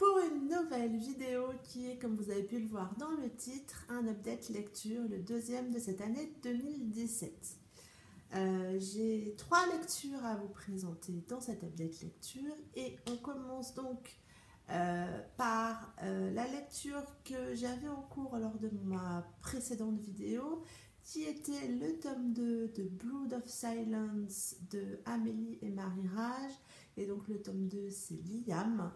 pour une nouvelle vidéo qui est, comme vous avez pu le voir dans le titre, un update lecture, le deuxième de cette année 2017. J'ai 3 lectures à vous présenter dans cette update lecture et on commence donc par la lecture que j'avais en cours lors de ma précédente vidéo, qui était le tome 2 de Blood of Silence de Amélie et Marie Rage. Et donc le tome 2 c'est Liam.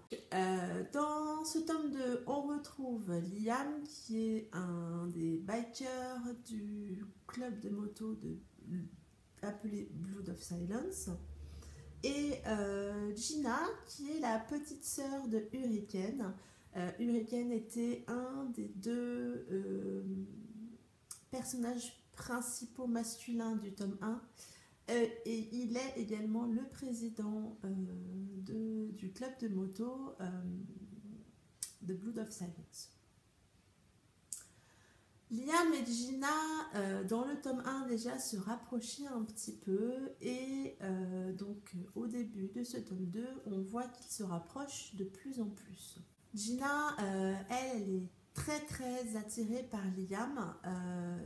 Dans ce tome 2 on retrouve Liam qui est un des bikers du club de moto appelé Blood of Silence. Et Gina qui est la petite sœur de Hurricane. Hurricane était un des deux personnages principaux masculins du tome 1. Et il est également le président du club de moto de Blood of Silence. Liam et Gina, dans le tome 1 déjà, se rapprochaient un petit peu et donc au début de ce tome 2, on voit qu'ils se rapprochent de plus en plus. Gina, elle est très attirée par Liam.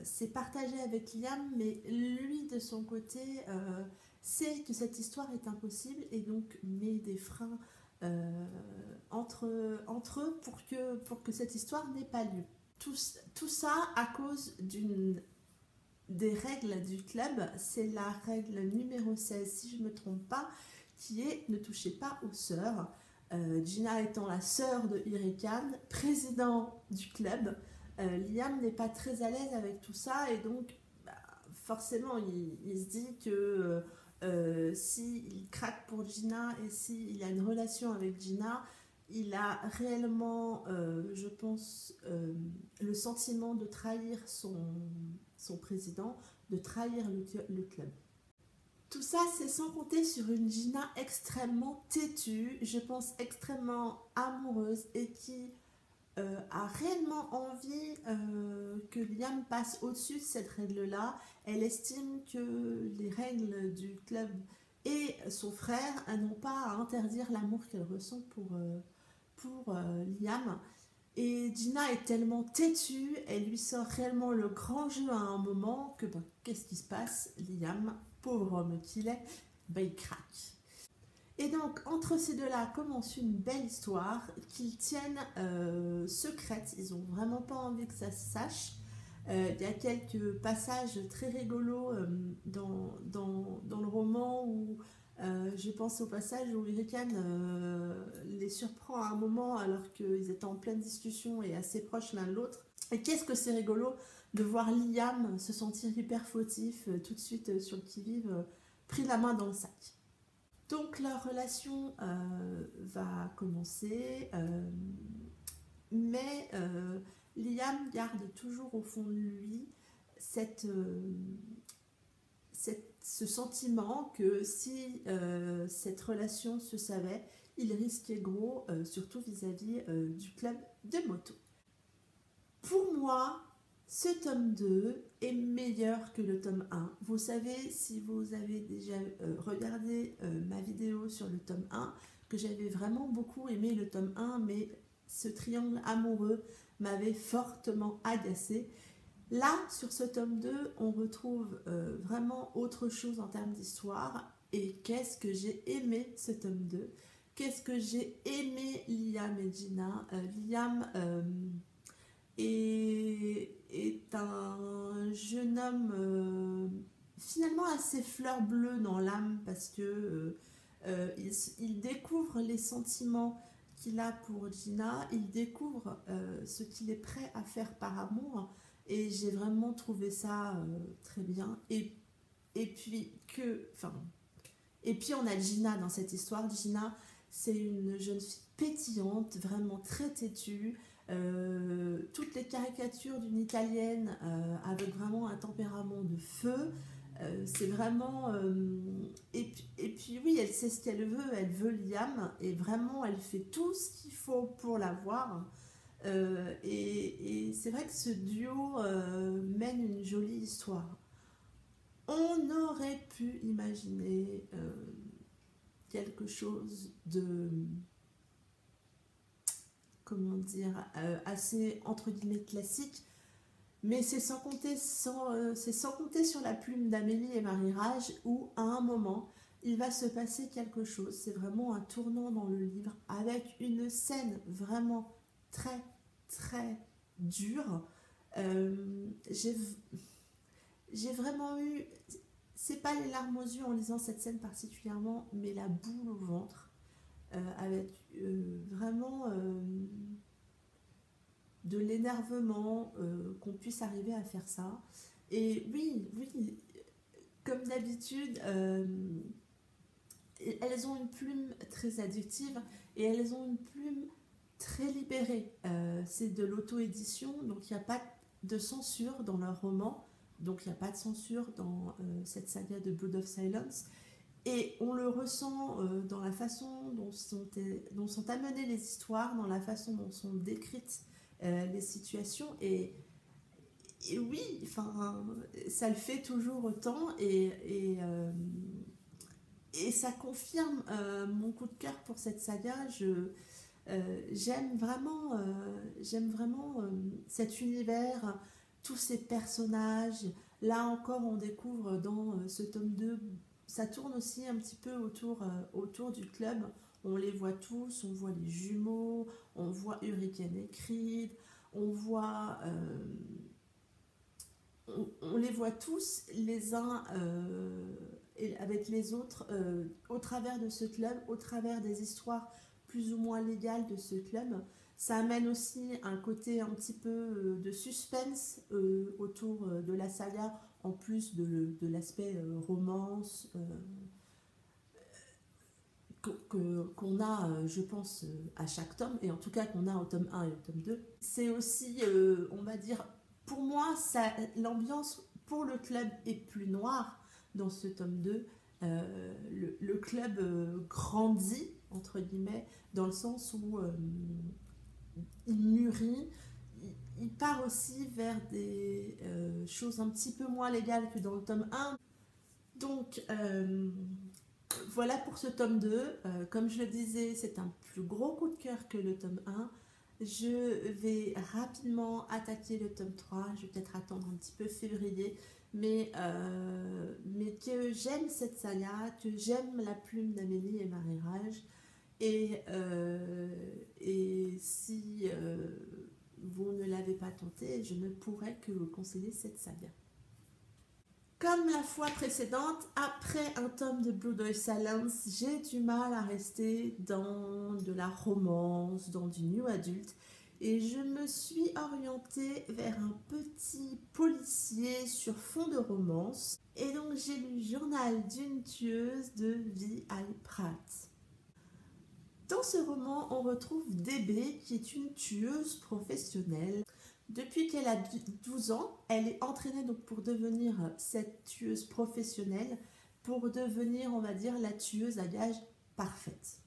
C'est partagé avec Liam, mais lui de son côté sait que cette histoire est impossible et donc met des freins entre eux pour que cette histoire n'ait pas lieu. Tout ça à cause des règles du club. C'est la règle numéro 16 si je ne me trompe pas, qui est ne touchez pas aux sœurs. Gina étant la sœur de Hurricane, président du club, Liam n'est pas très à l'aise avec tout ça et donc forcément il se dit que s'il craque pour Gina et s'il a une relation avec Gina, il a réellement, je pense, le sentiment de trahir son président, de trahir le club. Tout ça, c'est sans compter sur une Gina extrêmement têtue, je pense extrêmement amoureuse et qui a réellement envie que Liam passe au-dessus de cette règle-là. Elle estime que les règles du club et son frère n'ont pas à interdire l'amour qu'elle ressent pour Liam. Et Gina est tellement têtue, elle lui sort réellement le grand jeu à un moment que qu'est-ce qui se passe? Liam, pauvre homme qu'il est, il craque. Et donc entre ces deux-là commence une belle histoire qu'ils tiennent secrète, ils n'ont vraiment pas envie que ça se sache. Il y a quelques passages très rigolos dans le roman où je pense au passage où Hurricane les surprend à un moment alors qu'ils étaient en pleine discussion et assez proches l'un de l'autre. Et qu'est-ce que c'est rigolo de voir Liam se sentir hyper fautif tout de suite sur le qui-vive, pris la main dans le sac. Donc leur relation va commencer, mais Liam garde toujours au fond de lui ce sentiment que si cette relation se savait, il risquait gros, surtout vis-à-vis du club de moto. Pour moi, ce tome 2 est meilleur que le tome 1. Vous savez, si vous avez déjà regardé ma vidéo sur le tome 1, que j'avais vraiment beaucoup aimé le tome 1, mais ce triangle amoureux m'avait fortement agacée. Là, sur ce tome 2, on retrouve vraiment autre chose en termes d'histoire. Et qu'est-ce que j'ai aimé ce tome 2? Qu'est-ce que j'ai aimé Liam et Gina? Liam est un jeune homme finalement assez fleur bleue dans l'âme parce que il découvre les sentiments qu'il a pour Gina, il découvre ce qu'il est prêt à faire par amour. Et j'ai vraiment trouvé ça très bien. Et puis on a Gina dans cette histoire. Gina, c'est une jeune fille pétillante, vraiment très têtue. Toutes les caricatures d'une italienne avec vraiment un tempérament de feu. C'est vraiment... et puis oui, elle sait ce qu'elle veut Liam. Et vraiment, elle fait tout ce qu'il faut pour l'avoir. Et c'est vrai que ce duo mène une jolie histoire. On aurait pu imaginer quelque chose de comment dire, assez entre guillemets classique, mais c'est sans compter, c'est sans compter sur la plume d'Amélie et Marie-Rage où à un moment il va se passer quelque chose. C'est vraiment un tournant dans le livre avec une scène vraiment très très dure. J'ai vraiment eu, c'est pas les larmes aux yeux en lisant cette scène particulièrement, mais la boule au ventre, avec vraiment de l'énervement qu'on puisse arriver à faire ça. Et oui, oui, comme d'habitude, elles ont une plume très addictive et elles ont une plume très libérée. C'est de l'auto-édition, donc il n'y a pas de censure dans leur roman, donc il n'y a pas de censure dans cette saga de Blood of Silence. Et on le ressent dans la façon dont sont amenées les histoires, dans la façon dont sont décrites les situations. Et oui, enfin, ça le fait toujours autant. Et ça confirme mon coup de cœur pour cette saga. J'aime vraiment, cet univers, tous ces personnages. Là encore, on découvre dans ce tome 2, ça tourne aussi un petit peu autour du club. On les voit tous, on voit les jumeaux, on voit Hurricane et Creed, on les voit tous les uns avec les autres au travers de ce club, au travers des histoires plus ou moins légales de ce club. Ça amène aussi un côté un petit peu de suspense autour de la saga, en plus de l'aspect romance qu'on a, je pense, à chaque tome, et en tout cas qu'on a au tome 1 et au tome 2. C'est aussi, on va dire, pour moi, l'ambiance pour le club est plus noire dans ce tome 2. Le club grandit, entre guillemets, dans le sens où il mûrit, il part aussi vers des choses un petit peu moins légales que dans le tome 1. Donc, voilà pour ce tome 2. Comme je le disais, c'est un plus gros coup de cœur que le tome 1. Je vais rapidement attaquer le tome 3. Je vais peut-être attendre un petit peu février. Mais que j'aime cette saga, que j'aime la plume d'Amélie et Marie-Rage. Et si vous ne l'avez pas tenté, je ne pourrais que vous conseiller cette saga. Comme la fois précédente, après un tome de Blood of Silence, j'ai du mal à rester dans de la romance, dans du new adulte, et je me suis orientée vers un petit policier sur fond de romance, et donc j'ai lu Journal d'une tueuse de V.I. Pratt. Dans ce roman, on retrouve DB qui est une tueuse professionnelle. Depuis qu'elle a 12 ans, elle est entraînée donc pour devenir cette tueuse professionnelle, pour devenir, on va dire, la tueuse à gages parfaite.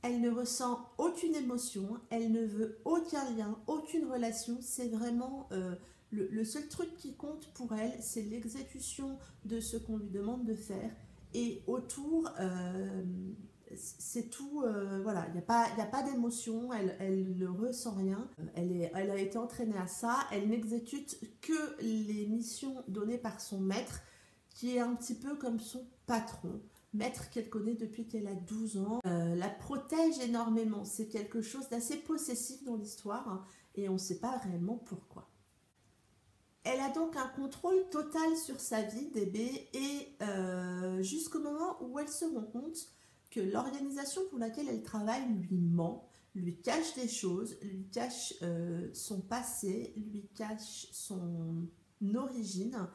Elle ne ressent aucune émotion, elle ne veut aucun lien, aucune relation. C'est vraiment le seul truc qui compte pour elle, c'est l'exécution de ce qu'on lui demande de faire. Et autour, c'est tout, voilà, il n'y a pas d'émotion, elle ne ressent rien, elle a été entraînée à ça, elle n'exécute que les missions données par son maître, qui est un petit peu comme son patron, maître qu'elle connaît depuis qu'elle a 12 ans, la protège énormément, c'est quelque chose d'assez possessif dans l'histoire, hein, et on ne sait pas réellement pourquoi. Elle a donc un contrôle total sur sa vie, DB, et jusqu'au moment où elle se rend compte que l'organisation pour laquelle elle travaille lui ment, lui cache des choses, lui cache son passé, lui cache son origine,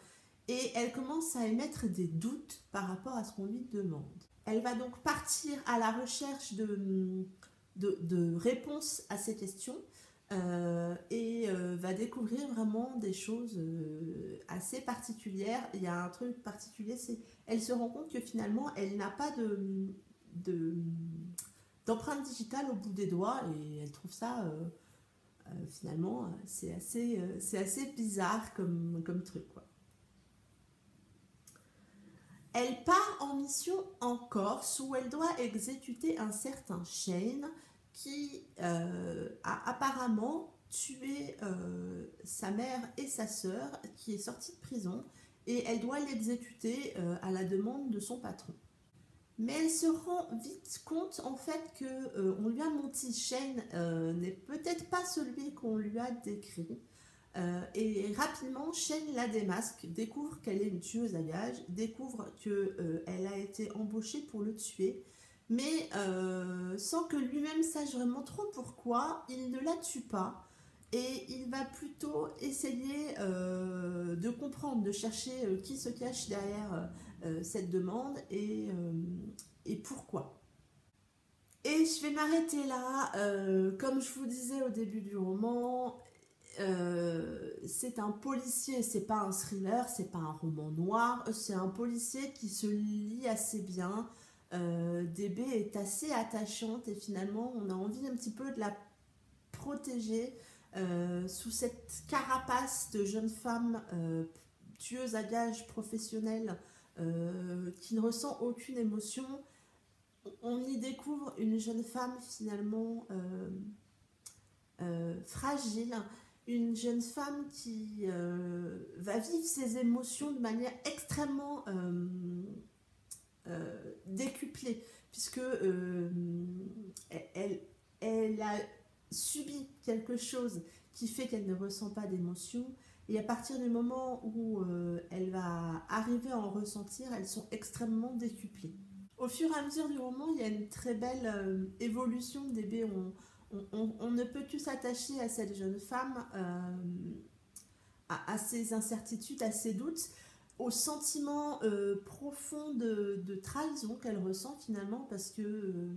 et elle commence à émettre des doutes par rapport à ce qu'on lui demande. Elle va donc partir à la recherche de réponses à ces questions et va découvrir vraiment des choses assez particulières. Il y a un truc particulier, c'est elle se rend compte que finalement elle n'a pas d'empreinte digitale au bout des doigts, et elle trouve ça finalement c'est assez bizarre comme truc, quoi. Elle part en mission en Corse où elle doit exécuter un certain Shane qui a apparemment tué sa mère et sa sœur, qui est sortie de prison, et elle doit l'exécuter à la demande de son patron. Mais elle se rend vite compte en fait que on lui a menti. Shane n'est peut-être pas celui qu'on lui a décrit. Et rapidement, Shane la démasque, découvre qu'elle est une tueuse à gages, découvre qu'elle a été embauchée pour le tuer, mais sans que lui-même sache vraiment trop pourquoi, il ne la tue pas. Et il va plutôt essayer de comprendre, de chercher qui se cache derrière cette demande et pourquoi. Et je vais m'arrêter là. Comme je vous disais au début du roman, c'est un policier, c'est pas un thriller, c'est pas un roman noir, c'est un policier qui se lit assez bien. DB est assez attachante et finalement on a envie un petit peu de la protéger sous cette carapace de jeune femme tueuse à gages professionnelle qui ne ressent aucune émotion. On y découvre une jeune femme finalement fragile, une jeune femme qui va vivre ses émotions de manière extrêmement décuplée, puisque elle a subi quelque chose qui fait qu'elle ne ressent pas d'émotions, et à partir du moment où elle va arriver à en ressentir, elles sont extrêmement décuplées. Au fur et à mesure du roman, il y a une très belle évolution des B. On ne peut que s'attacher à cette jeune femme, à ses incertitudes, à ses doutes, au sentiment profond de trahison qu'elle ressent finalement, parce que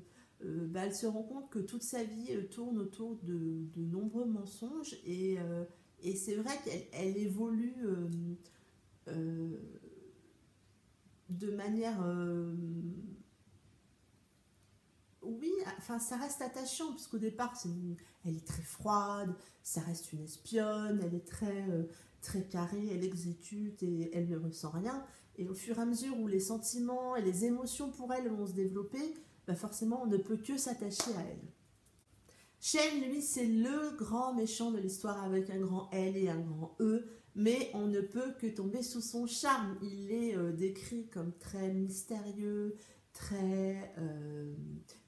elle se rend compte que toute sa vie tourne autour de nombreux mensonges, et c'est vrai qu'elle évolue de manière... oui, enfin ça reste attachant, parce qu'au départ elle est très froide, ça reste une espionne, elle est très carrée, elle exécute et elle ne ressent rien. Et au fur et à mesure où les sentiments et les émotions pour elle vont se développer, forcément on ne peut que s'attacher à elle. Shane, lui, c'est le grand méchant de l'histoire avec un grand L et un grand E, mais on ne peut que tomber sous son charme. Il est décrit comme très mystérieux,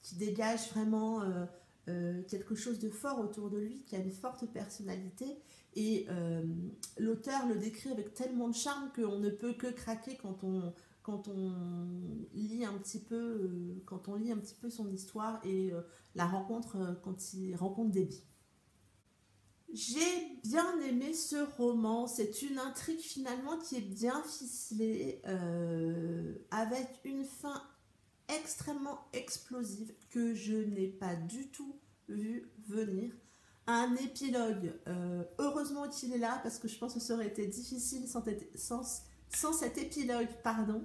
qui dégage vraiment quelque chose de fort autour de lui, qui a une forte personnalité, et l'auteur le décrit avec tellement de charme qu'on ne peut que craquer quand on lit un petit peu son histoire et la rencontre quand il rencontre Debbie. J'ai bien aimé ce roman. C'est une intrigue finalement qui est bien ficelée, avec une fin extrêmement explosive que je n'ai pas du tout vu venir. Un épilogue, heureusement qu'il est là, parce que je pense que ça aurait été difficile sans cet épilogue, pardon.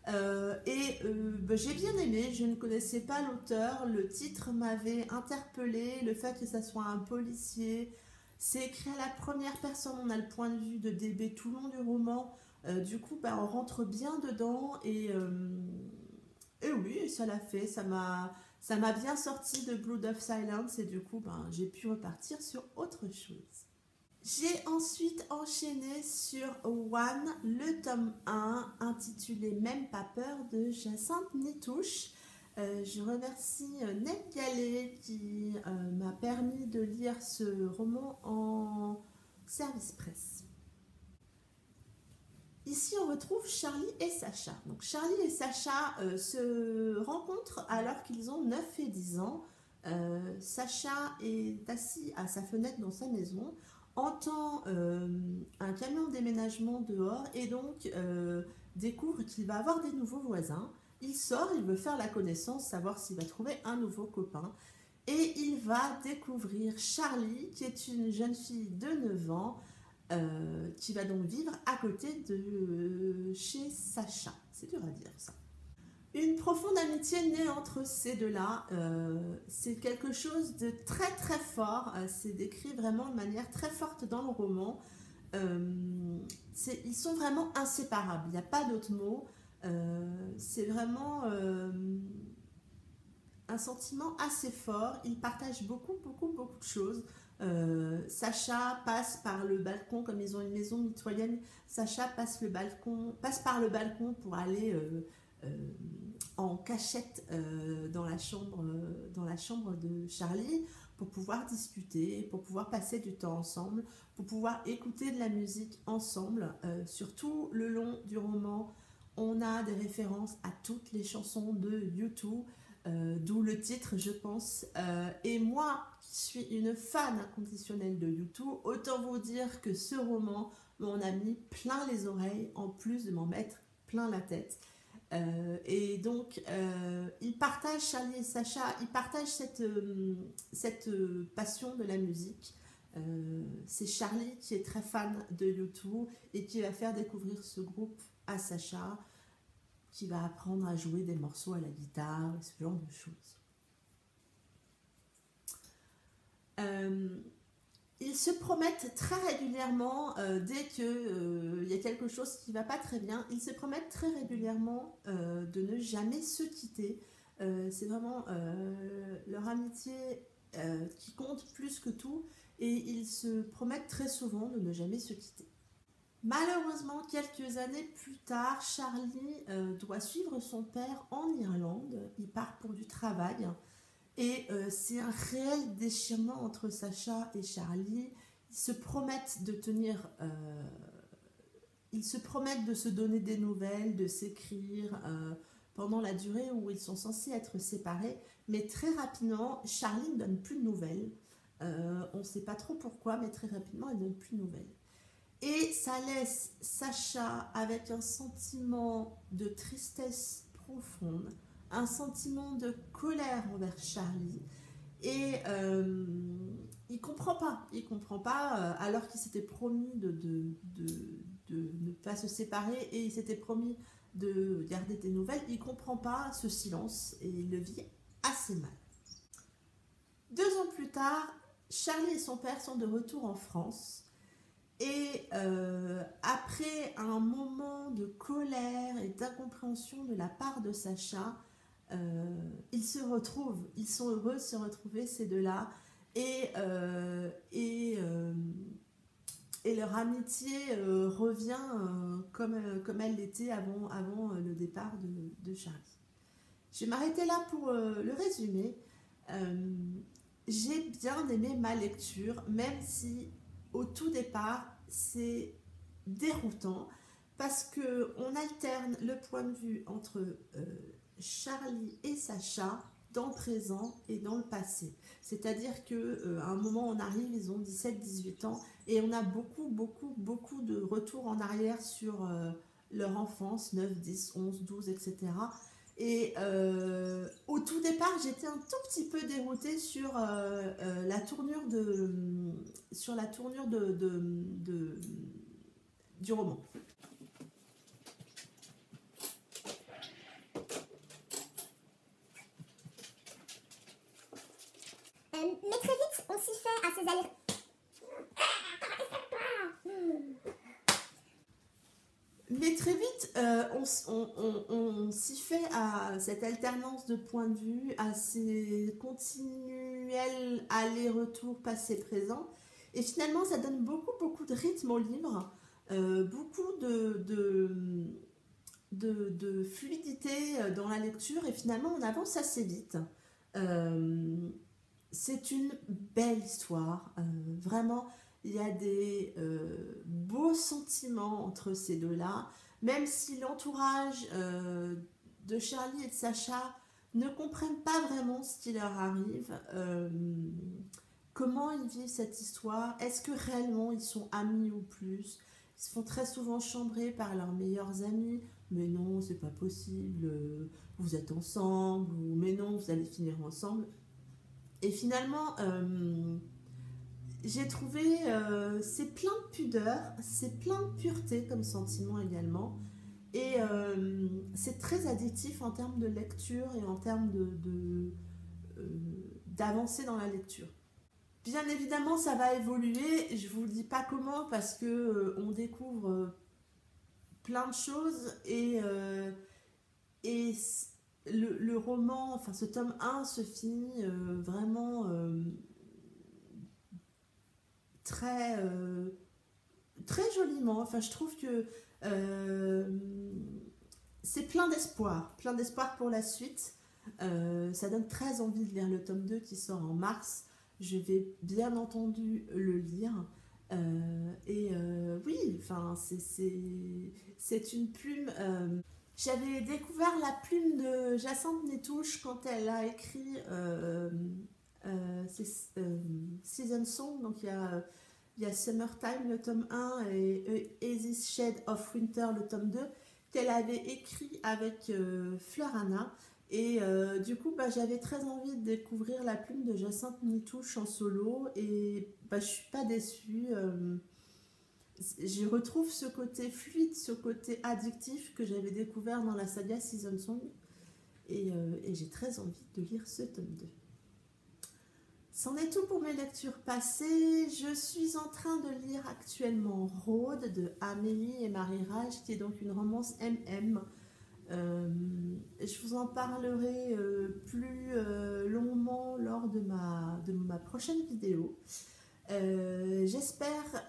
J'ai bien aimé, je ne connaissais pas l'auteur, le titre m'avait interpellée, le fait que ça soit un policier, c'est écrit à la première personne, on a le point de vue de DB tout le long du roman, du coup on rentre bien dedans, et oui, ça l'a fait, ça m'a bien sorti de Blood of Silence, et du coup j'ai pu repartir sur autre chose. J'ai ensuite enchaîné sur One, le tome 1, intitulé Même pas peur, de Jacinthe Nitouche. Je remercie Ned Gallet qui m'a permis de lire ce roman en service presse. Ici, on retrouve Charlie et Sacha. Donc, Charlie et Sacha se rencontrent alors qu'ils ont 9 et 10 ans. Sacha est assis à sa fenêtre dans sa maison, entend un camion de déménagement dehors, et donc découvre qu'il va avoir des nouveaux voisins. Il sort, il veut faire la connaissance, savoir s'il va trouver un nouveau copain. Et il va découvrir Charlie, qui est une jeune fille de 9 ans, qui va donc vivre à côté de chez Sacha. C'est dur à dire ça. Une profonde amitié naît entre ces deux-là. C'est quelque chose de très très fort. C'est décrit vraiment de manière très forte dans le roman. Ils sont vraiment inséparables. Il n'y a pas d'autre mot. C'est vraiment un sentiment assez fort. Ils partagent beaucoup, beaucoup, beaucoup de choses. Sacha passe par le balcon, comme ils ont une maison mitoyenne. Sacha passe par le balcon pour aller euh, en cachette dans la chambre de Charlie pour pouvoir discuter, pour pouvoir passer du temps ensemble, pour pouvoir écouter de la musique ensemble. Surtout le long du roman, on a des références à toutes les chansons de U2, d'où le titre, je pense. Et moi, qui suis une fan inconditionnelle de U2, autant vous dire que ce roman m'en a mis plein les oreilles, en plus de m'en mettre plein la tête. Et donc, ils partagent, Charlie et Sacha, ils partagent cette passion de la musique. C'est Charlie qui est très fan de U2 et qui va faire découvrir ce groupe à Sacha, qui va apprendre à jouer des morceaux à la guitare, ce genre de choses. Ils se promettent très régulièrement, dès qu'il y a quelque chose qui ne va pas très bien, ils se promettent très régulièrement de ne jamais se quitter. C'est vraiment leur amitié qui compte plus que tout, et ils se promettent très souvent de ne jamais se quitter. Malheureusement, quelques années plus tard, Charlie doit suivre son père en Irlande. Il part pour du travail. Et c'est un réel déchirement entre Sacha et Charlie. Ils se promettent de tenir... ils se promettent de se donner des nouvelles, de s'écrire pendant la durée où ils sont censés être séparés. Mais très rapidement, Charlie ne donne plus de nouvelles. On ne sait pas trop pourquoi, mais très rapidement, elle ne donne plus de nouvelles. Et ça laisse Sacha avec un sentiment de tristesse profonde, un sentiment de colère envers Charlie. Et il comprend pas, alors qu'il s'était promis de ne pas se séparer et il s'était promis de garder des nouvelles, il comprend pas ce silence et il le vit assez mal. 2 ans plus tard, Charlie et son père sont de retour en France. Et après un moment de colère et d'incompréhension de la part de Sacha, ils se retrouvent, ils sont heureux de se retrouver ces deux-là, et leur amitié revient comme elle l'était avant le départ de Charlie. Je vais m'arrêter là pour le résumé. J'ai bien aimé ma lecture, même si au tout départ, c'est déroutant parce qu'on alterne le point de vue entre Charlie et Sacha dans le présent et dans le passé. C'est-à-dire qu'à un moment, on arrive, ils ont 17-18 ans et on a beaucoup de retours en arrière sur leur enfance, 9, 10, 11, 12, etc. Et au tout départ, j'étais un tout petit peu déroutée sur la tournure du roman. Mais très vite, on s'y fait à ces allers. Mais très vite, on s'y fait à cette alternance de points de vue, à ces continuels allers-retours passé-présent. Et finalement, ça donne beaucoup de rythme au livre, beaucoup de fluidité dans la lecture, et finalement, on avance assez vite. C'est une belle histoire, vraiment. Il y a des beaux sentiments entre ces deux-là, même si l'entourage de Charlie et de Sacha ne comprennent pas vraiment ce qui leur arrive, comment ils vivent cette histoire, est-ce que réellement ils sont amis ou plus. Ils se font très souvent chambrer par leurs meilleurs amis, mais non, c'est pas possible, vous êtes ensemble, ou mais non, vous allez finir ensemble. Et finalement, j'ai trouvé c'est plein de pudeur, c'est plein de pureté comme sentiment également, et c'est très addictif en termes de lecture et en termes d'avancer dans la lecture. Bien évidemment, ça va évoluer, je vous dis pas comment parce que on découvre plein de choses, et le roman, enfin ce tome 1 se finit vraiment très, très joliment. Enfin, je trouve que c'est plein d'espoir pour la suite. Ça donne très envie de lire le tome 2 qui sort en mars. Je vais bien entendu le lire. Oui, enfin, c'est une plume. J'avais découvert la plume de Jacinthe Nétouche quand elle a écrit Season Song. Donc il y a Summertime, le tome 1, et This Shade of Winter, le tome 2, qu'elle avait écrit avec Fleur Anna. Et du coup, j'avais très envie de découvrir la plume de Jacinthe Nitouche en solo. Et je suis pas déçue. Je retrouve ce côté fluide, ce côté addictif que j'avais découvert dans la saga Season Song. Et j'ai très envie de lire ce tome 2. C'en est tout pour mes lectures passées. Je suis en train de lire actuellement Rôde de Amélie et Marie Rage, qui est donc une romance MM. Je vous en parlerai plus longuement lors de ma prochaine vidéo. J'espère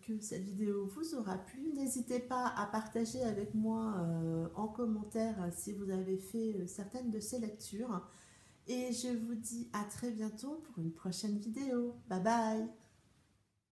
que cette vidéo vous aura plu. N'hésitez pas à partager avec moi en commentaire si vous avez fait certaines de ces lectures. Et je vous dis à très bientôt pour une prochaine vidéo. Bye bye!